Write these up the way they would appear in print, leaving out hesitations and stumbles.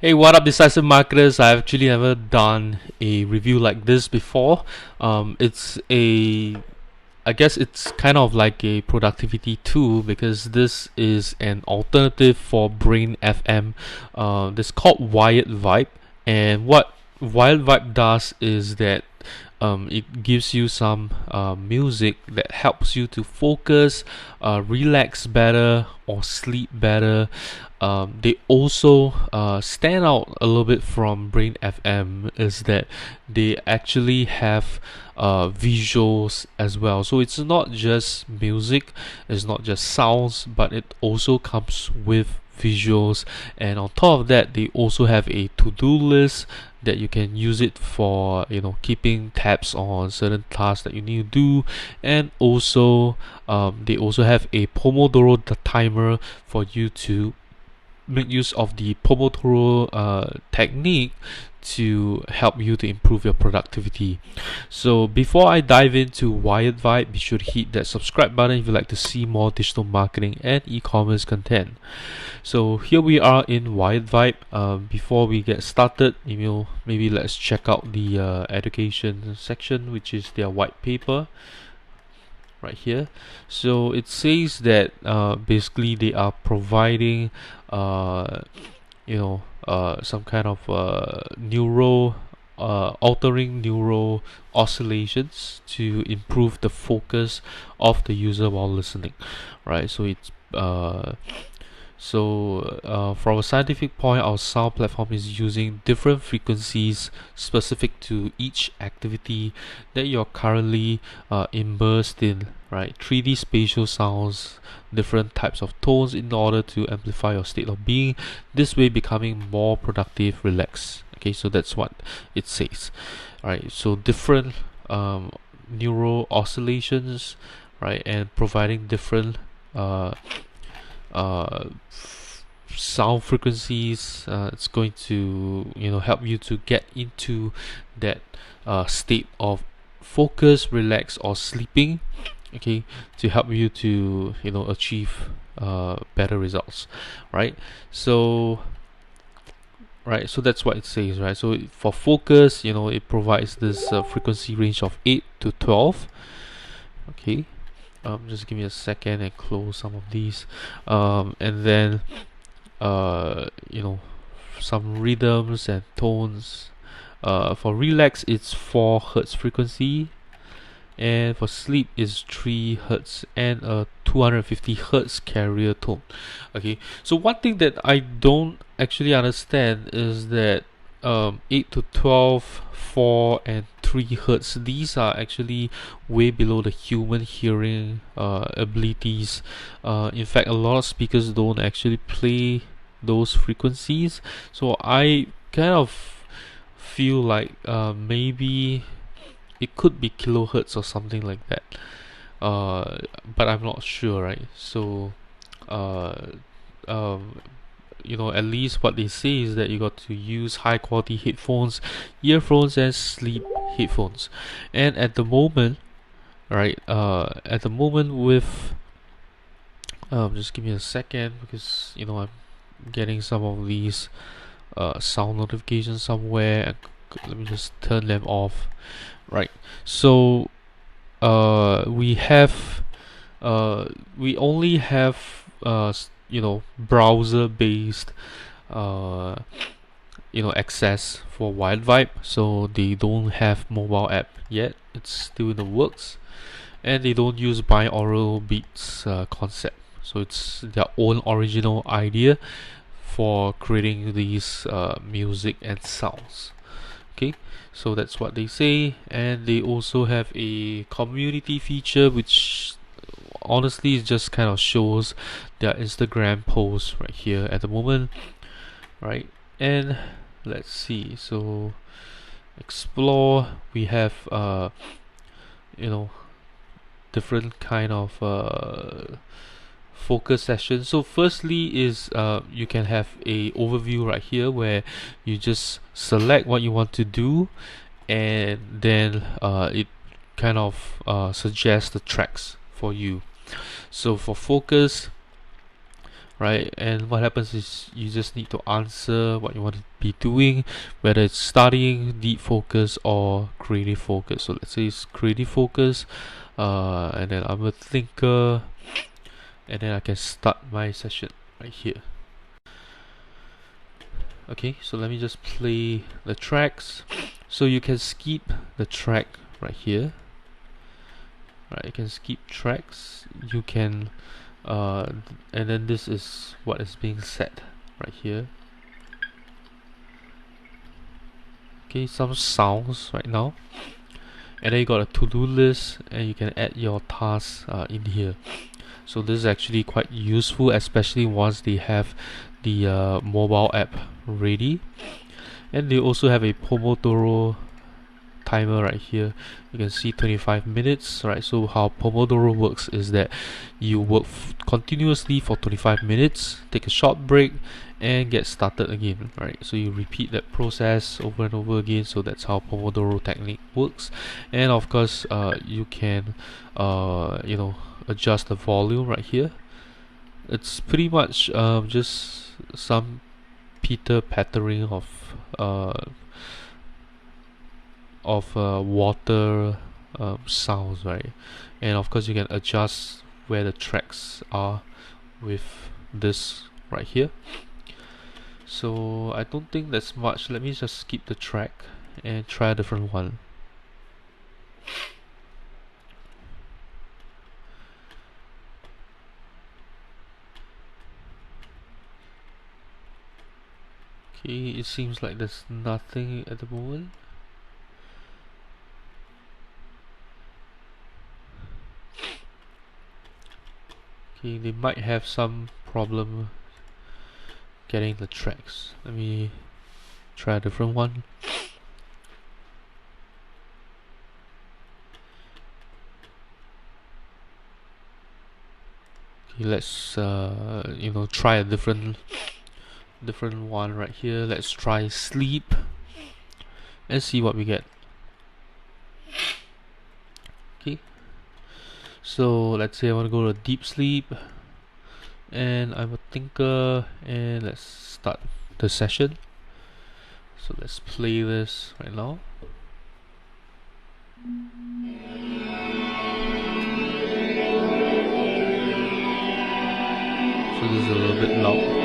Hey, what up, decisive marketers? I've actually never done a review like this before. I guess it's kind of like a productivity tool because this is an alternative for Brain FM. This called WiredVibe, and what WiredVibe does is that it gives you some music that helps you to focus, relax better, or sleep better. They also stand out a little bit from Brain FM is that they actually have visuals as well. So it's not just music, it's not just sounds, but it also comes with visuals. And on top of that, they also have a to-do list that you can use it for keeping tabs on certain tasks that you need to do. And also they also have a pomodoro timer for you to make use of the pomodoro technique to help you to improve your productivity. So before I dive into WiredVibe, be sure to hit that subscribe button if you'd like to see more digital marketing and e-commerce content. So here we are in WiredVibe. Before we get started, maybe let's check out the education section, which is their white paper right here. So it says that basically they are providing some kind of altering neural oscillations to improve the focus of the user while listening, right? From a scientific point, our sound platform is using different frequencies specific to each activity that you're currently immersed in, right? 3D spatial sounds, different types of tones in order to amplify your state of being, this way becoming more productive, relaxed. Okay, so that's what it says. Alright, so different neural oscillations, right, and providing different sound frequencies. It's going to help you to get into that state of focus, relax, or sleeping, okay, to help you to achieve better results, right? So that's what it says, right? So for focus, it provides this frequency range of 8 to 12. Okay, just give me a second and close some of these, and then some rhythms and tones. For relax, it's 4 hertz frequency, and for sleep is 3 hertz and a 250 hertz carrier tone. Okay, so one thing that I don't actually understand is that 8 to 12, 4 and 3 hertz, these are actually way below the human hearing abilities. In fact, a lot of speakers don't actually play those frequencies, so I kind of feel like maybe it could be kilohertz or something like that, but I'm not sure, right? So at least what they say is that you got to use high quality headphones, earphones, and sleep headphones. And at the moment, right, with just give me a second, because I'm getting some of these sound notifications somewhere. Let me just turn them off. Right, so we only have browser based access for WiredVibe, so they don't have mobile app yet. It's still in the works, and they don't use binaural beats concept, so it's their own original idea for creating these music and sounds. Okay, so that's what they say. And they also have a community feature, which honestly just kind of shows their Instagram posts right here at the moment, right? And let's see, so explore, we have different kind of focus sessions. So firstly is you can have a overview right here where you just select what you want to do, and then it kind of suggests the tracks for you. So for focus, right? And what happens is you just need to answer what you want to be doing, whether it's studying, deep focus, or creative focus. So let's say it's creative focus, and then I'm a thinker, and then I can start my session right here. Okay, so let me just play the tracks. So you can skip the track right here. Right, you can skip tracks. You can, and then this is what is being set right here. Okay, some sounds right now, and then you got a to-do list, and you can add your tasks in here. So this is actually quite useful, especially once they have the mobile app ready. And they also have a pomodoro timer right here. You can see 25 minutes, right? So how pomodoro works is that you work continuously for 25 minutes, take a short break, and get started again, right? So you repeat that process over and over again. So that's how pomodoro technique works. And of course, you can adjust the volume right here. It's pretty much just some pitter pattering of water sounds, right? And of course you can adjust where the tracks are with this right here. So I don't think that's much. Let me just skip the track and try a different one. Okay, it seems like there's nothing at the moment. Okay, they might have some problem getting the tracks. Let me try a different one. Okay, let's try a different one right here. Let's try sleep and see what we get. Okay, so let's say I want to go to deep sleep, and I'm a thinker, and let's start the session. So let's play this right now. So this is a little bit loud.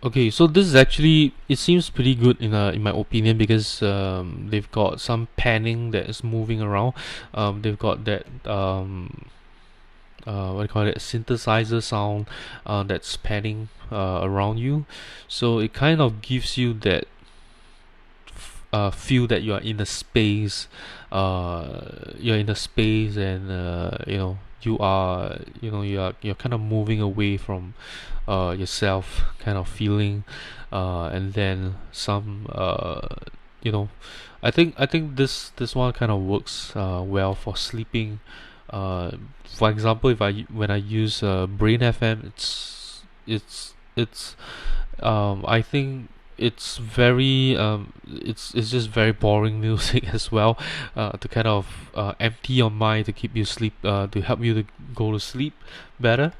Okay, so this is actually, it seems pretty good in my opinion, because they've got some panning that is moving around. They've got that what do you call it, synthesizer sound that's panning around you. So it kind of gives you that feel that you are in a space. You're in a space, and you're kind of moving away from yourself, kind of feeling, and then some I think this one kind of works well for sleeping. For example, when I use Brain FM, it's I think it's just very boring music as well, to kind of empty your mind, to keep you sleep, to help you to go to sleep better.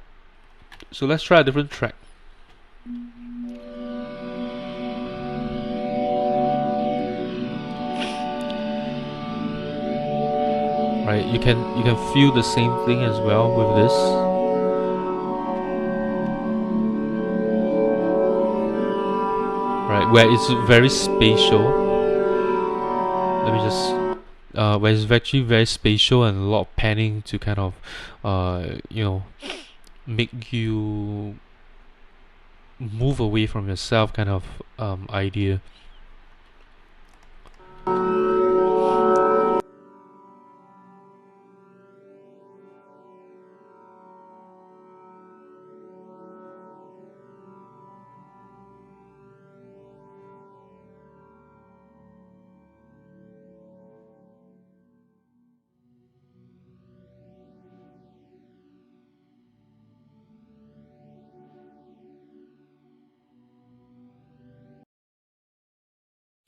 So let's try a different track. Right, you can feel the same thing as well with this. Right, where it's very spatial. Let me just where it's actually very spatial, and a lot of panning to kind of make you move away from yourself, kind of idea.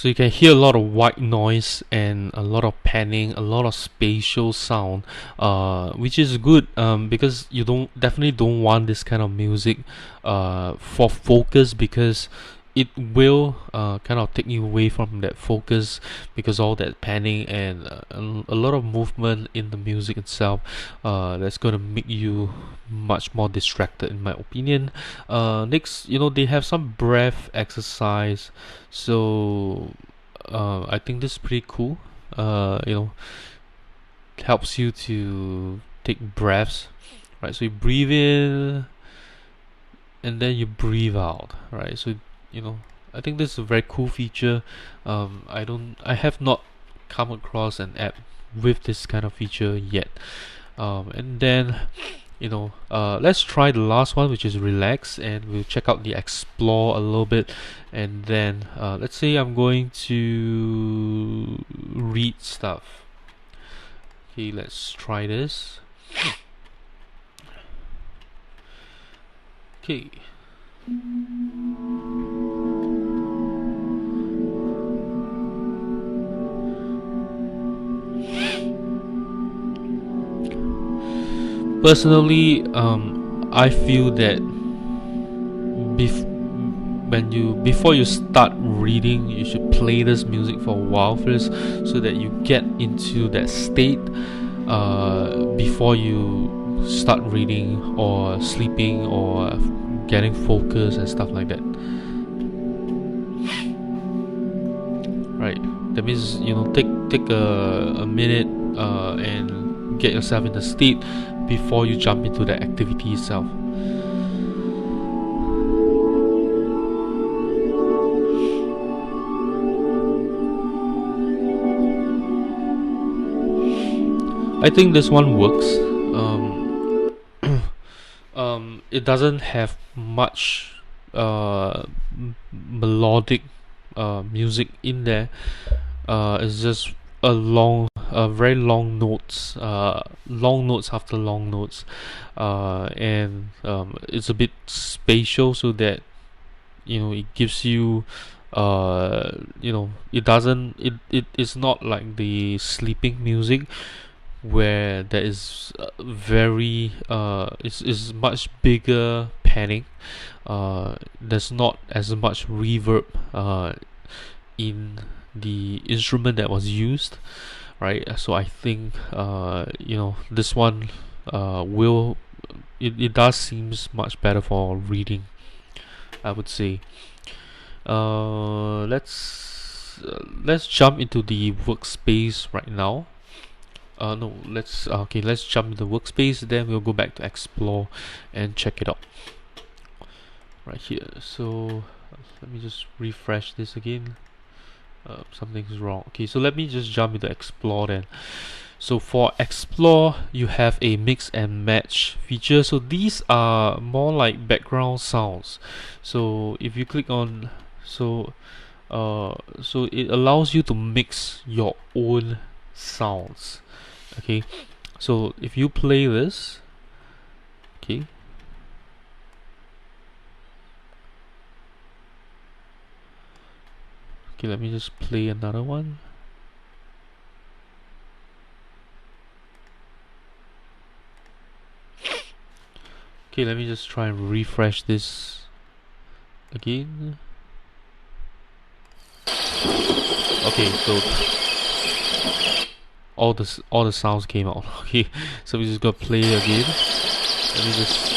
So you can hear a lot of white noise and a lot of panning, a lot of spatial sound, which is good, because you definitely don't want this kind of music for focus, because it will kind of take you away from that focus, because all that panning and a lot of movement in the music itself, that's going to make you much more distracted, in my opinion. Next, they have some breath exercise, so I think this is pretty cool. Helps you to take breaths, right? So you breathe in and then you breathe out, right? So I think this is a very cool feature. I have not come across an app with this kind of feature yet. And then let's try the last one, which is relax, and we'll check out the explore a little bit. And then let's say I'm going to read stuff. Okay, let's try this. Okay. Personally, I feel that before you start reading, you should play this music for a while first, so that you get into that state before you start reading or sleeping or getting focused and stuff like that. Right. That means take a minute and get yourself in the state before you jump into the activity itself. I think this one works. It doesn't have much melodic music in there. It's just very long notes, long notes after long notes, and it's a bit spatial, so that it gives you it's not like the sleeping music, where there is very is much bigger panning. There's not as much reverb in the instrument that was used, right? So I think this one it does seems much better for reading, I would say. Let's jump into the workspace right now. Let's jump into Workspace, then we'll go back to explore and check it out right here. So let me just refresh this again. Something's wrong. Okay, so let me just jump into explore then. So for explore, you have a mix and match feature. So these are more like background sounds. So if you click on so it allows you to mix your own sounds. Okay, so if you play this, okay, let me just play another one. Okay, let me just try and refresh this again. Okay, so all the sounds came out. Okay, so we just gotta play again. Let me just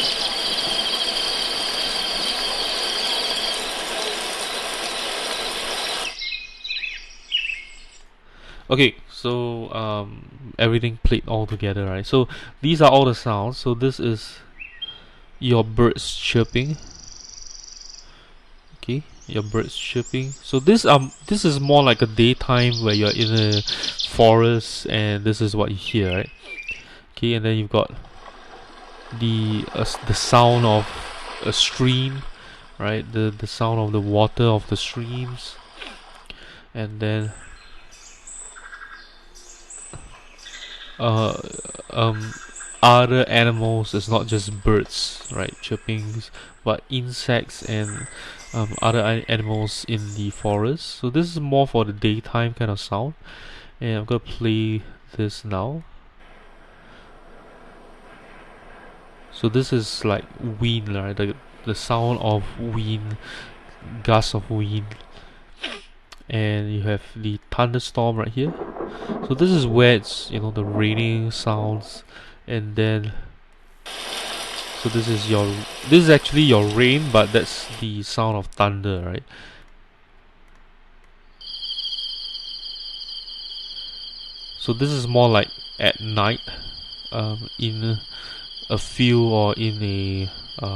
okay, so everything played all together, right? So these are all the sounds. So this is your birds chirping. Okay, your birds chirping. So this is more like a daytime where you're in a forest and this is what you hear, right? Okay, and then you've got the sound of a stream, right? The sound of the water of the streams, and then other animals. It's not just birds, right, chirping, but insects and other animals in the forest. So this is more for the daytime kind of sound, and I'm gonna play this now. So this is like wind, right? The sound of wind, gusts of wind, and you have the thunderstorm right here. So this is where it's, you know, the raining sounds, and then so this is actually your rain, but that's the sound of thunder, right? So this is more like at night, in a field or in a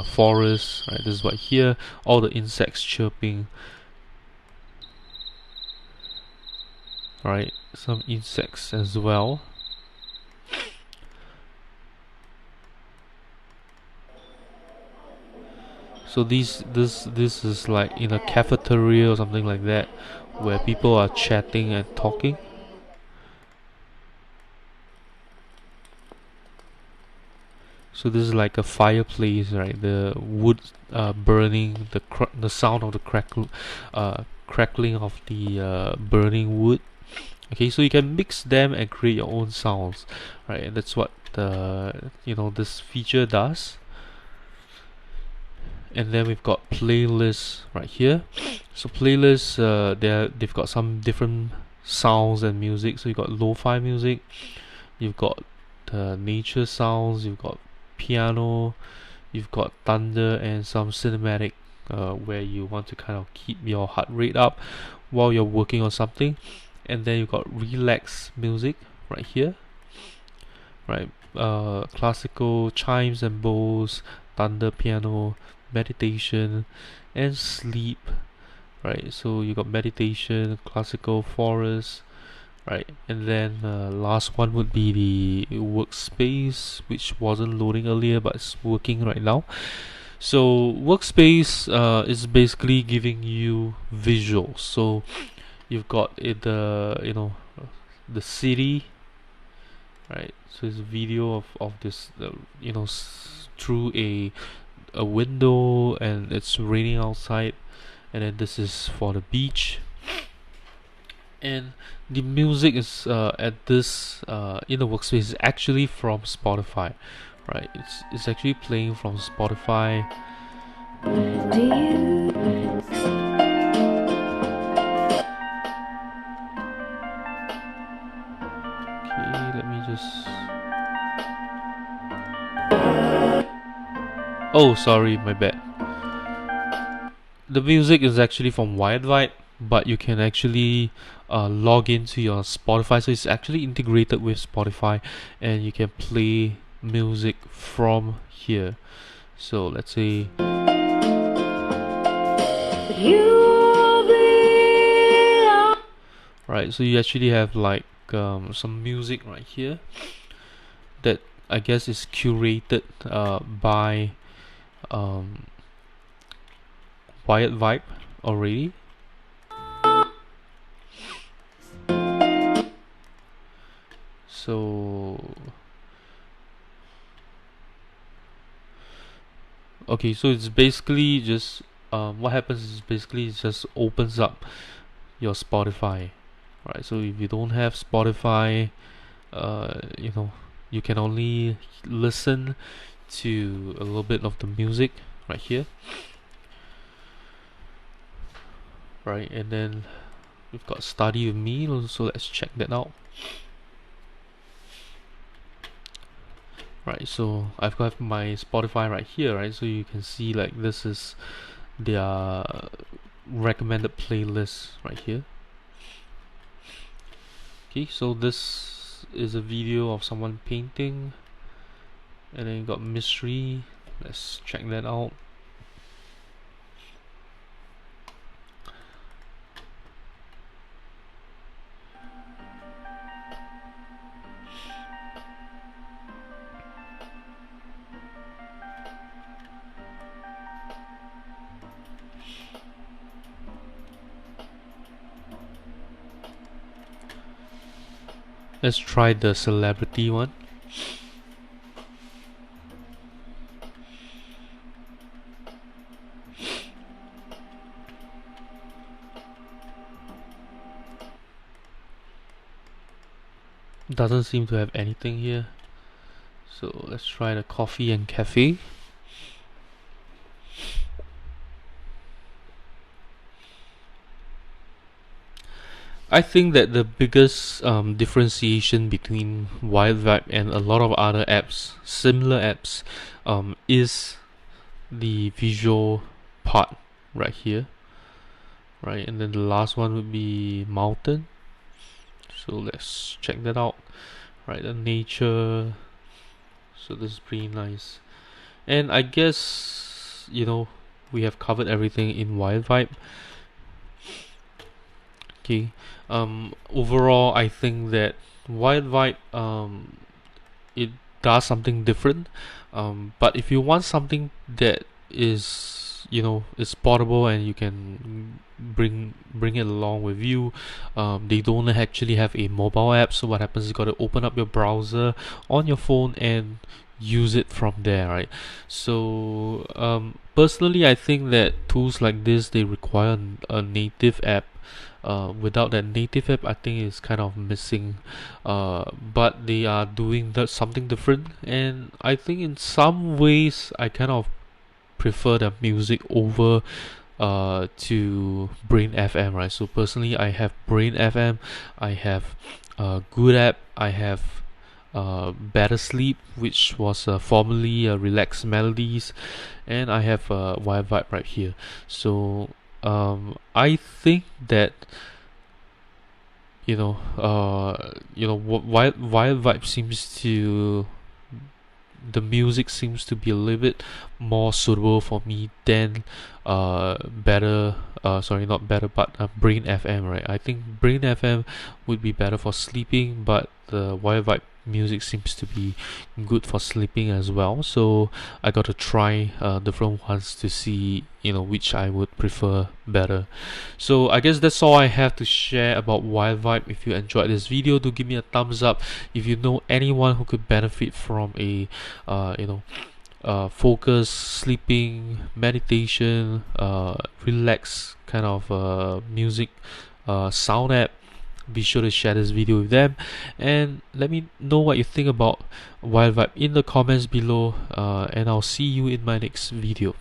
forest, right? This is what here, all the insects chirping, right? Some insects as well. So this is like in a cafeteria or something like that, where people are chatting and talking. So this is like a fireplace, right? The wood burning, the sound of the crackling of the burning wood. Okay, so you can mix them and create your own sounds, right? And that's what this feature does. And then we've got playlists right here. So playlists, they've got some different sounds and music. So you've got lo-fi music, you've got nature sounds, you've got piano, you've got thunder, and some cinematic, where you want to kind of keep your heart rate up while you're working on something. And then you've got relax music right here, right? Classical chimes and bowls, thunder, piano, meditation, and sleep, right? So you got meditation, classical, forest, right? And then last one would be the Workspace, which wasn't loading earlier but it's working right now. So Workspace is basically giving you visuals. So you've got the city, right? So it's a video of this, through a window, and it's raining outside, and then this is for the beach. And the music is at this in the Workspace is actually from Spotify, right? It's actually playing from Spotify. Okay, let me just. Oh, sorry, my bad. The music is actually from WiredVibe, but you can actually log into your Spotify, so it's actually integrated with Spotify, and you can play music from here. So let's say right, so you actually have like some music right here that I guess is curated by WiredVibe already. So okay, so it's basically just what happens is basically it just opens up your Spotify, right? So if you don't have Spotify, you can only listen to a little bit of the music right here, right? And then we've got Study With Me, so let's check that out. Right, so I've got my Spotify right here, right? So you can see like this is their recommended playlist right here. Okay, so this is a video of someone painting, and then you got mystery. Let's check that out. Let's try the celebrity one. Doesn't seem to have anything here. So let's try the coffee and cafe. I think that the biggest differentiation between WiredVibe and a lot of other apps, similar apps, is the visual part right here, right? And then the last one would be mountain. So let's check that out, right? The nature. So this is pretty nice. And I guess, we have covered everything in WiredVibe. Okay. Overall, I think that WiredVibe, it does something different. But if you want something that is portable and you can bring it along with you, they don't actually have a mobile app. So what happens is you got to open up your browser on your phone and use it from there, right? So personally, I think that tools like this, they require a native app. Without that native app, I think it's kind of missing. But they are doing something different, and I think in some ways I kind of prefer the music over to Brain FM, right? So personally, I have Brain FM, I have Good App, I have Better Sleep, which was formerly Relax Melodies, and I have WireVibe right here. So I think that WireVibe seems to the music seems to be a little bit more suitable for me than better sorry, not better, but Brain FM, right? I think Brain FM would be better for sleeping, but the WireVibe music seems to be good for sleeping as well. So I got to try different ones to see which I would prefer better. So I guess that's all I have to share about WireVibe. If you enjoyed this video, do give me a thumbs up. If you know anyone who could benefit from a focus, sleeping, meditation, relax kind of music sound app, be sure to share this video with them and let me know what you think about WireVibe in the comments below, and I'll see you in my next video.